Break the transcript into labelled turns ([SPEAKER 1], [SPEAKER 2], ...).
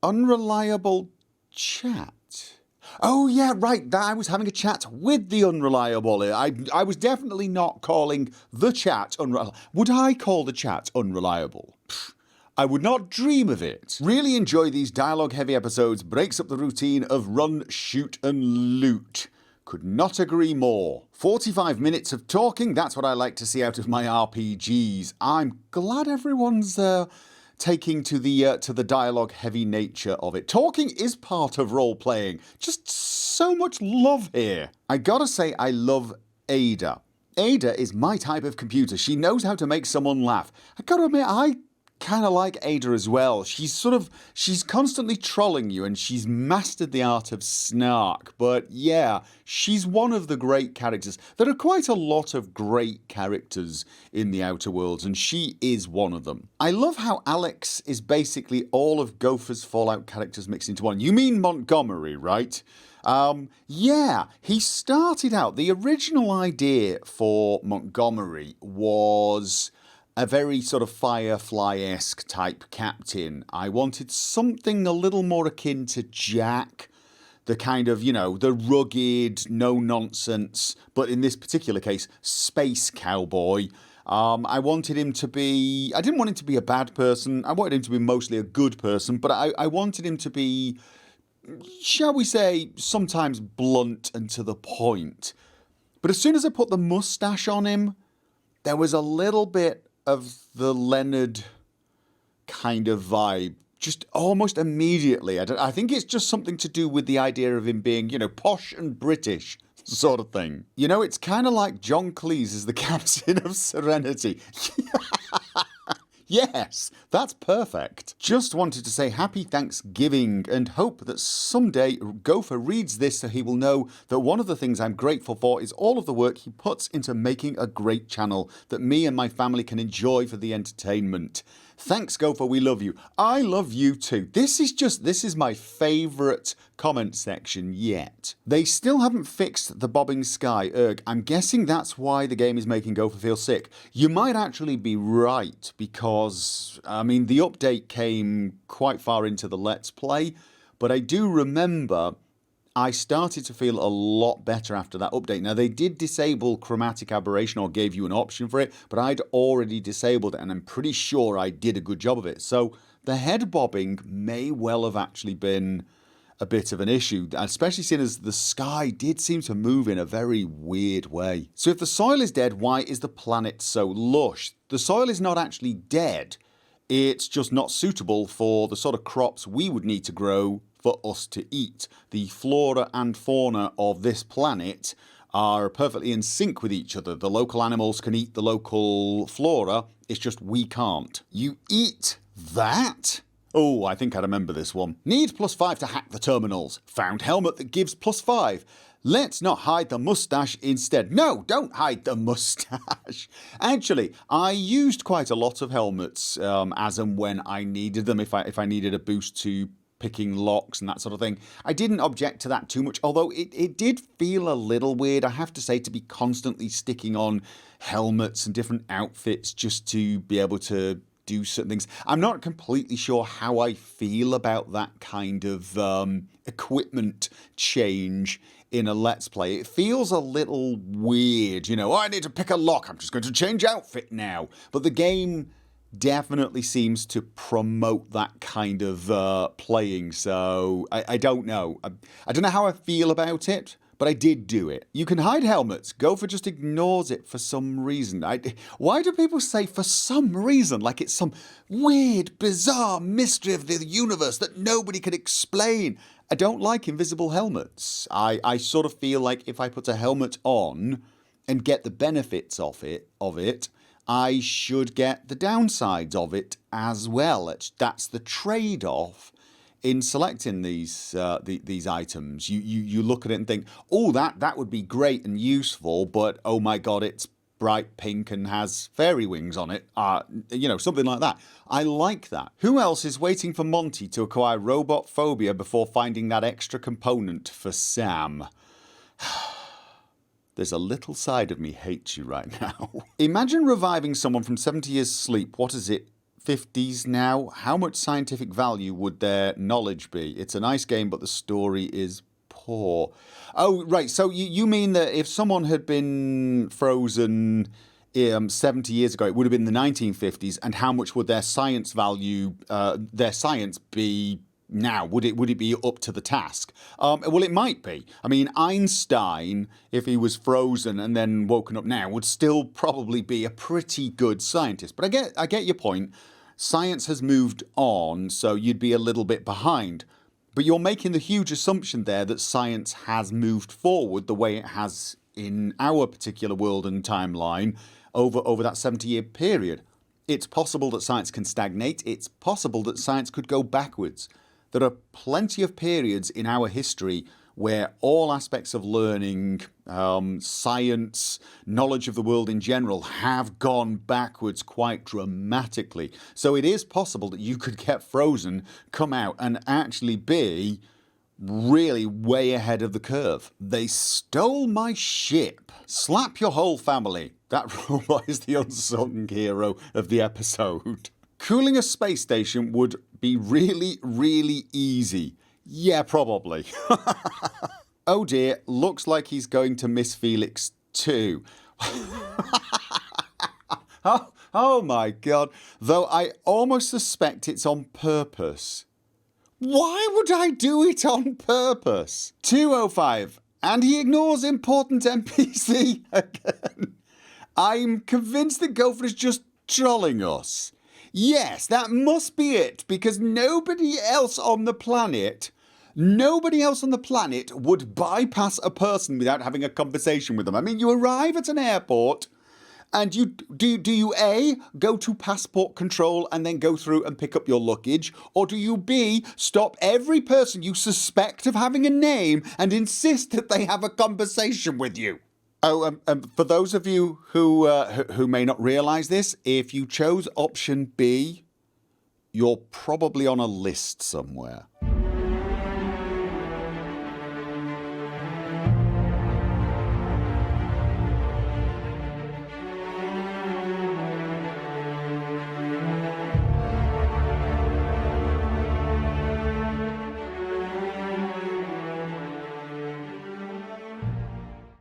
[SPEAKER 1] unreliable chat. Oh yeah, right, I was having a chat with the unreliable. I was definitely not calling the chat unreliable. Would I call the chat unreliable? I would not dream of it. Really enjoy these dialogue-heavy episodes. Breaks up the routine of run, shoot and loot. Could not agree more. 45 minutes of talking, that's what I like to see out of my RPGs. I'm glad everyone's taking to the dialogue-heavy nature of it. Talking is part of role-playing. Just so much love here. I gotta say, I love Ada. Ada is my type of computer. She knows how to make someone laugh. I gotta admit, I kind of like Ada as well. She's constantly trolling you and she's mastered the art of snark. But yeah, she's one of the great characters. There are quite a lot of great characters in the Outer Worlds and she is one of them. I love how Alex is basically all of Gopher's Fallout characters mixed into one. You mean Montgomery, right? Yeah, he started out, the original idea for Montgomery was a very sort of Firefly-esque type captain. I wanted something a little more akin to Jack, the kind of, you know, the rugged, no-nonsense, but in this particular case, space cowboy. I wanted him to be... I didn't want him to be a bad person, I wanted him to be mostly a good person, but I wanted him to be, shall we say, sometimes blunt and to the point. But as soon as I put the moustache on him, there was a little bit of the Leonard kind of vibe, just almost immediately. I think it's just something to do with the idea of him being, you know, posh and British sort of thing. You know, it's kind of like John Cleese as the captain of Serenity. Yes, that's perfect. Just wanted to say happy Thanksgiving and hope that someday Gopher reads this so he will know that one of the things I'm grateful for is all of the work he puts into making a great channel that me and my family can enjoy for the entertainment. Thanks Gopher, we love you. I love you too. This is my favourite comment section yet. They still haven't fixed the bobbing sky. I'm guessing that's why the game is making Gopher feel sick. You might actually be right because, I mean, the update came quite far into the Let's Play, but I do remember I started to feel a lot better after that update. Now they did disable chromatic aberration or gave you an option for it, but I'd already disabled it and I'm pretty sure I did a good job of it. So the head bobbing may well have actually been a bit of an issue, especially seeing as the sky did seem to move in a very weird way. So if the soil is dead, why is the planet so lush? The soil is not actually dead, it's just not suitable for the sort of crops we would need to grow for us to eat. The flora and fauna of this planet are perfectly in sync with each other. The local animals can eat the local flora, it's just we can't. You eat that? Oh, I think I remember this one. Need +5 to hack the terminals. Found helmet that gives +5. Let's not hide the moustache instead. No, don't hide the moustache. Actually, I used quite a lot of helmets as and when I needed them. If I needed a boost to picking locks and that sort of thing. I didn't object to that too much, although it did feel a little weird, I have to say, to be constantly sticking on helmets and different outfits just to be able to do certain things. I'm not completely sure how I feel about that kind of equipment change in a Let's Play. It feels a little weird, you know, oh, I need to pick a lock, I'm just going to change outfit now. But the game definitely seems to promote that kind of playing, so I don't know. I don't know how I feel about it, but I did do it. You can hide helmets. Gopher just ignores it for some reason. Why do people say for some reason? Like it's some weird, bizarre mystery of the universe that nobody can explain. I don't like invisible helmets. I sort of feel like if I put a helmet on and get the benefits of it, I should get the downsides of it as well. That's the trade-off in selecting these items. You look at it and think, oh, that would be great and useful, but oh my god, it's bright pink and has fairy wings on it. You know, something like that. I like that. Who else is waiting for Monty to acquire robot phobia before finding that extra component for Sam? There's a little side of me hates you right now. Imagine reviving someone from 70 years sleep. What does it 50s now, how much scientific value would their knowledge be? It's a nice game, but the story is poor. Oh, right. So you mean that if someone had been frozen 70 years ago, it would have been the 1950s, and how much would their science value, their science be now? Would it be up to the task? Well, it might be. I mean, Einstein, if he was frozen and then woken up now, would still probably be a pretty good scientist. But I get your point. Science has moved on, so you'd be a little bit behind. But you're making the huge assumption there that science has moved forward the way it has in our particular world and timeline over that 70-year period. It's possible that science can stagnate. It's possible that science could go backwards. There are plenty of periods in our history where all aspects of learning, science, knowledge of the world in general have gone backwards quite dramatically. So it is possible that you could get frozen, come out, and actually be really way ahead of the curve. They stole my ship. Slap your whole family. That robot is the unsung hero of the episode. Cooling a space station would be really, really easy. Yeah, probably. Oh dear, looks like he's going to miss Felix too. Oh my god. Though I almost suspect it's on purpose. Why would I do it on purpose? 205. And he ignores important NPC again. I'm convinced that Gopher is just trolling us. Yes, that must be it, because nobody else on the planet would bypass a person without having a conversation with them. I mean, you arrive at an airport and you do you A, go to passport control and then go through and pick up your luggage, or do you B, stop every person you suspect of having a name and insist that they have a conversation with you? Oh, for those of you who may not realise this, if you chose option B, you're probably on a list somewhere.